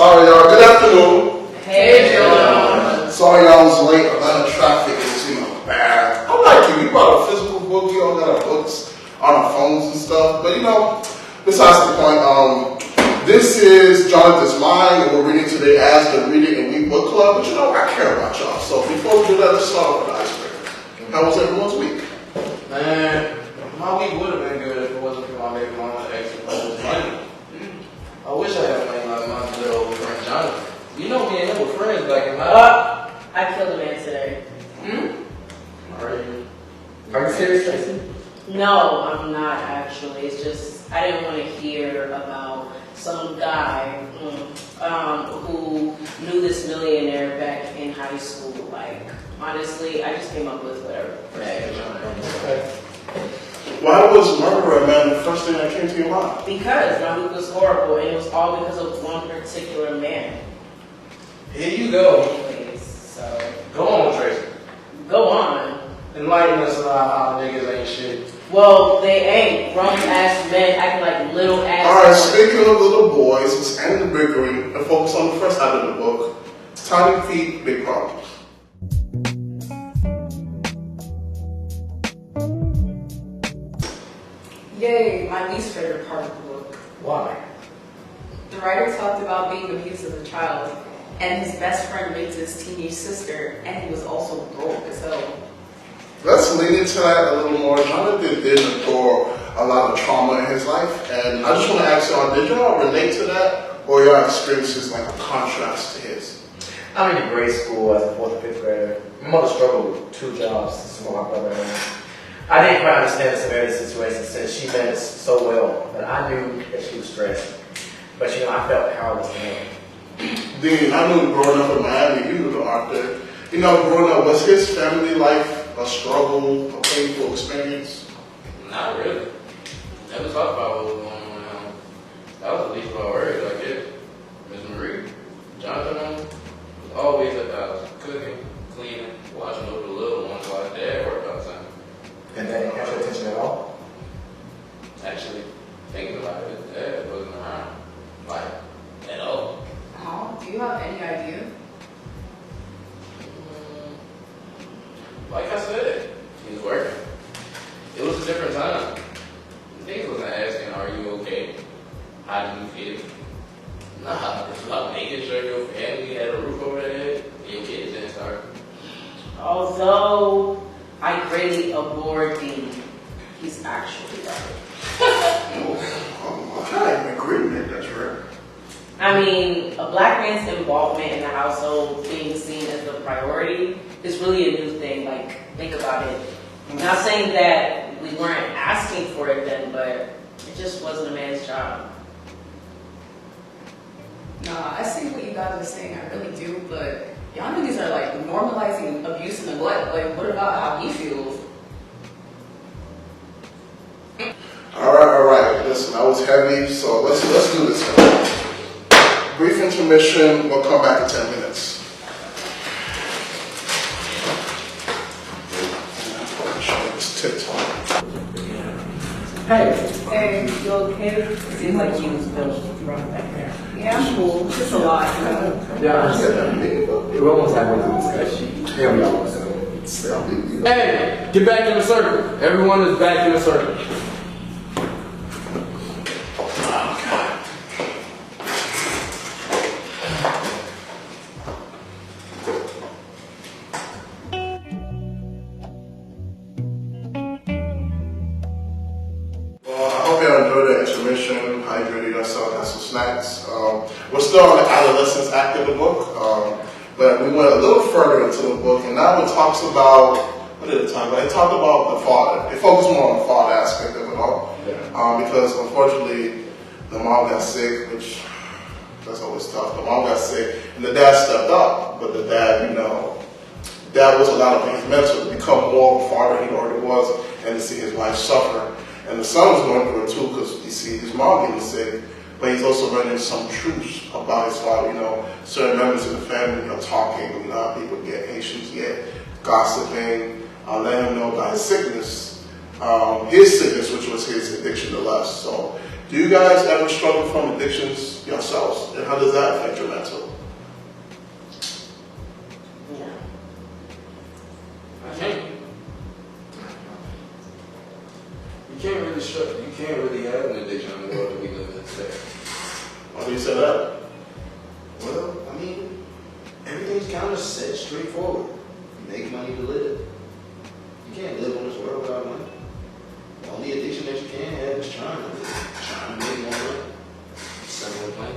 Alright, y'all. Good afternoon. Hey, John. Sorry y'all was late. Atlanta traffic is, bad. I like it. We brought a physical book. We all got our books on our phones and stuff. But besides the point, this is Jonathan's Mind, and we're reading today as the Reading and Week Book Club. But I care about y'all. So before we do that, let's start with the icebreaker. How was everyone's week? Man, my week would have been good if it wasn't for my baby mama extra money. I wish I had money like my little friend Jonathan. You know me and him were friends back in my I killed a man today. Are you serious, Tracy? No, I'm not actually. It's just I didn't want to hear about some guy who knew this millionaire back in high school. Like, honestly, I just came up with whatever. Okay. Why was murder, man, the first thing that came to your mind? Because my week was horrible, and it was all because of one particular man. Here you go. Anyways, so Go on, Tracy. go on. Enlighten us about how niggas ain't shit. Well, they ain't grown-ass men acting like little ass. Alright, speaking of little boys, let's end the bickering and focus on the first side of the book. Tiny feet, big problems. Yay, my least favorite part of the book. Why? The writer talked about being abused as a child, and his best friend raped his teenage sister, and he was also broke as hell. Let's lean into that a little more. Jonathan did endure a lot of trauma in his life, and I just want to ask y'all, did y'all relate to that, or y'all experiences like a contrast to his? I'm in grade school as a 4th or 5th grader. My mother struggled with 2 jobs to support my brother and I. I didn't quite understand the severity of the situation since she managed so well, but I knew that she was stressed. But I felt powerless to help. Dean, I knew growing up in Miami, you knew the author. Growing up, was his family life a struggle, a painful experience? Not really. Never talked about what was going on with him. That was the least of our worries, I guess. Miss Marie, Jonathan was always at the house, cooking, cleaning, watching over the little ones while his dad worked outside. And that didn't catch your attention at all? Actually, thinking about it, his dad wasn't around. Like, at all. Oh, do you have any idea? Like I said, he was working. It was a different time. Things wasn't asking, are you okay? How do you feel? Nah, it's about making sure your family had a roof over their head and your kids didn't start. Although I greatly abhor Dean, he's actually right. I'm in agreement, that's right. I mean, a black man's involvement in the household being seen as the priority is really a new thing. Like, think about it. I'm not saying that we weren't asking for it then, but it just wasn't a man's job. Nah, I see what you guys are saying, I really do, but y'all niggas are like normalizing abuse and neglect. Like, what about how he feels? Alright. Listen, that was heavy, so let's do this. Brief intermission, we'll come back in 10 minutes. Hey, you okay? Seems like you was built from back there. Yeah, I'm cool. It's a lot. Yeah, we're almost halfway through the discussion. Here we go. Hey, get back in the circle. Everyone is back in the circle. Hydrated yourself, got some snacks. We're still on the adolescence act of the book, but we went a little further into the book, and now it talks about, what did it talk about? It talked about the father. It focused more on the father aspect of it all, because unfortunately the mom got sick, which that's always tough. The mom got sick, and the dad stepped up, but the dad, dad was allowed his mentor to become more of a father he already was, and to see his wife suffer. And the son was going through it too, because you see his mom getting sick, but he's also learning some truths about his father. Certain members of the family are talking, how people get Haitians get gossiping, letting him know about his sickness, which was his addiction to lust. So, do you guys ever struggle from addictions yourselves? how does that affect your mental? Yeah. I can't. You can't really have an addiction in the world that we live in today. Why do you say that? Well, I mean, everything's kind of set straightforward. You make money to live. You can't live on this world without money. The only addiction that you can have is trying to live, trying to make more money. Simple and plain.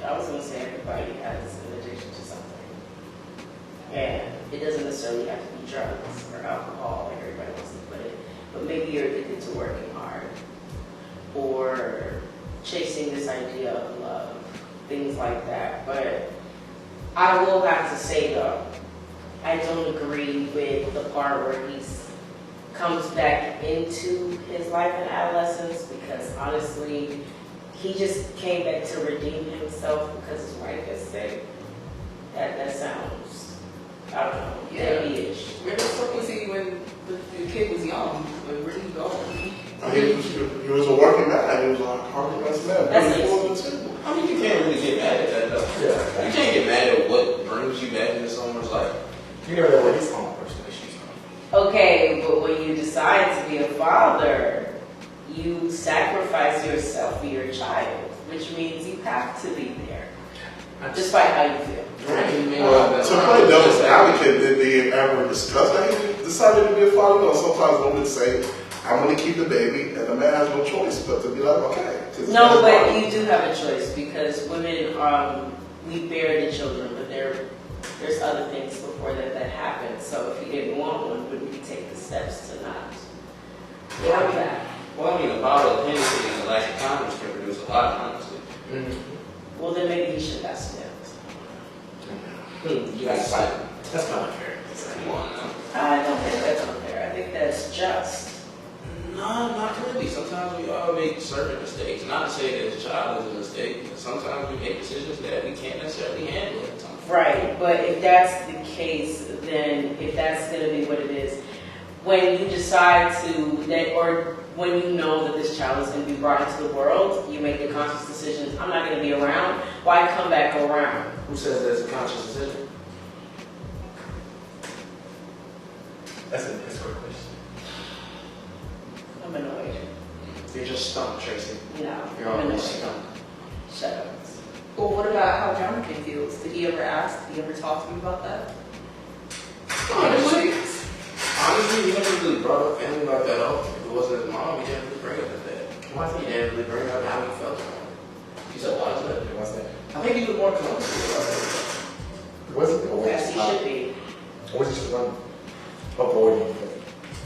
I was gonna say everybody has an addiction to something. And it doesn't necessarily have to be drugs or alcohol, like everybody wants to put it. But maybe you're addicted to working hard or chasing this idea of love, things like that. But I will have to say though, I don't agree with the part where he's comes back into his life in adolescence, because honestly, he just came back to redeem himself because his wife is sick. That sounds, I don't know, Yeah. baby-ish. Where the fuck was he when the kid was young? Like, where did he go? He was a working man. He was a hard-working man. That's Bringing it. food to the table. I mean, you can't really get mad at that though. Yeah. You can't get mad at what brings you back into someone's life. You never know where he's from personally. She's from. Okay, but when you decide to be a father, you sacrifice yourself for your child, which means you have to be there, despite how you feel. To play devil's advocate, did they ever discuss that he decided to be a father? You know, sometimes women would say, I'm going to keep the baby, and the man has no choice but to be like, okay. 'cause No, that's but fine. you do have a choice, because women, we bear the children, but there's other things before that happen. So if you didn't want one, wouldn't you take the steps to not have that? Well, I mean, a bottle of Hennessy and a lack of condoms can produce a lot, honestly. Well, then maybe he should have stepped. You got to fight. That's not fair. Come on now. I don't think that's unfair. I think that's just. No, not really. Sometimes we all make certain mistakes. Not to say that the child is a mistake, but sometimes we make decisions that we can't necessarily handle at the time. Right, but if that's the case, then if that's going to be what it is, when you decide or when you know that this child is going to be brought into the world, you make the conscious decision, I'm not going to be around, why come back around? Who says there's a conscious decision? That's a great question. I'm annoyed. You're just stumped, Tracy. No, You're I'm always annoyed. stumped. Shut up. Well, what about how Jonathan feels? Did he ever ask? Did he ever talk to you about that? Honestly, he never really brought up family like that up. If it wasn't his mom, he didn't really bring up his dad. Why is He he didn't really bring up how he felt about it. He said, why is that? What's that? I think he was more comfortable about it. Was it? Or was As he should be. Or was he just one avoiding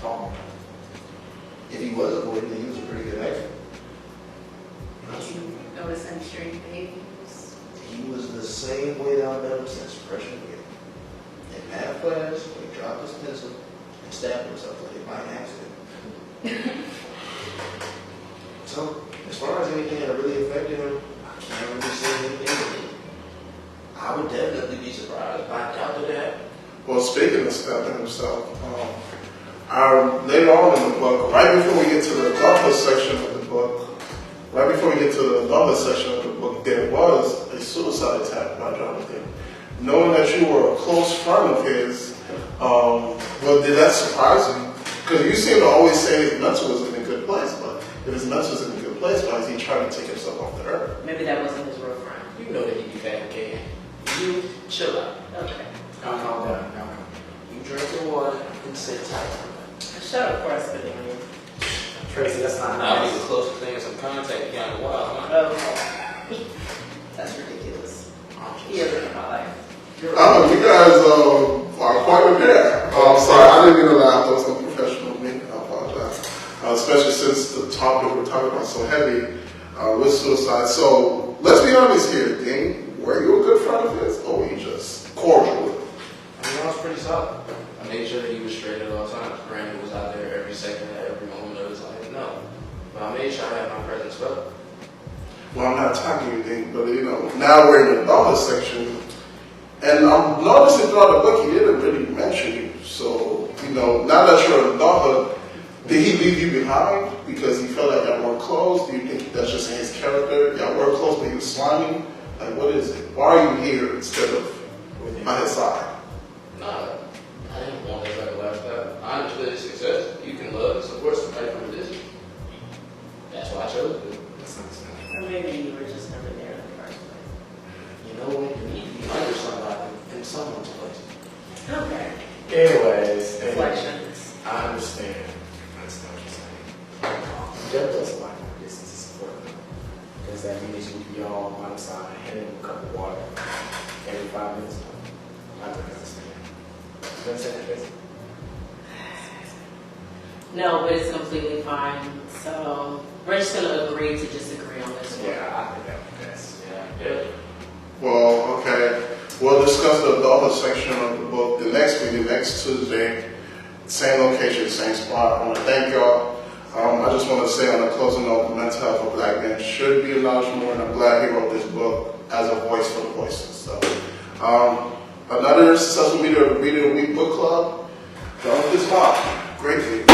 talking? If he was avoiding, then he was a pretty good actor. Did you notice any strange behaviors? He was the same way that I met him since freshman year. In math class, he dropped his pencil and stabbed himself with it by accident. So, as far as anything that really affected him, I can't really say anything. I would definitely be surprised if I doubted that. Well, speaking of stepping himself, later on in the book, right before we get to the adulthood section of the book, there was a suicide attempt by Jonathan. Knowing that you were a close friend of his, well, did that surprise you? Because you seem to always say his mental was in a good place, but if his mental is in a good place, why is he trying to take himself off the earth? Maybe that wasn't his real friend. You know that he be fabricating. You chill out. Okay. Now calm down. Now calm You drink your water and sit tight. Shut up before I spit on you. down. Tracy, that's not I'll be the nice. closest thing in some contact behind the wall, huh? Okay. That's ridiculous. He ever in my life. You guys are quite prepared. Sorry, I didn't mean to laugh. That was unprofessional of me. I apologize. Especially since the topic we're talking about is so heavy with suicide. So let's be honest here, Dean. Were you a good friend of his, or were you just cordial with him? I mean, I was pretty solid. I made sure that he was straight at all times. Brandon was out there every second, at every moment of his life. No. But I made sure I had my presence felt. Well, I'm not attacking you, Dean, but now we're in the adulthood section. And I'm noticing throughout the book he didn't really mention you. So, now that you're in adulthood, did he leave you behind because he felt like y'all weren't close? Do you think that's just in his character? Y'all were close, but he was slimy? Like, what is it? Why are you here instead of on his side? Nah, I didn't want this type of lifestyle. I understood his success. You can love and support somebody from a distance. That's why I chose it. Or maybe you were just never there in the first place. You know when you need to be under somebody in someone's place. Okay. Anyways, Reflections. I understand. I understand what you're saying. Jeff does like my business to support them. Because that means you be all on the side, handing them a cup of water every 5 minutes. I don't understand. You understand that? No, but it's completely fine. So we're just gonna agree to disagree on this one. Yeah, I think that would be best. Yeah. Well, okay. We'll discuss the other section of the book the next meeting, next Tuesday. Same location, same spot. I want to thank y'all. I just want to say on the closing note, the mental health of black men should be acknowledged more, and I'm glad he wrote this book as a voice for the voices. So, another social media Reader of the Week book club. Don't this month. Great week.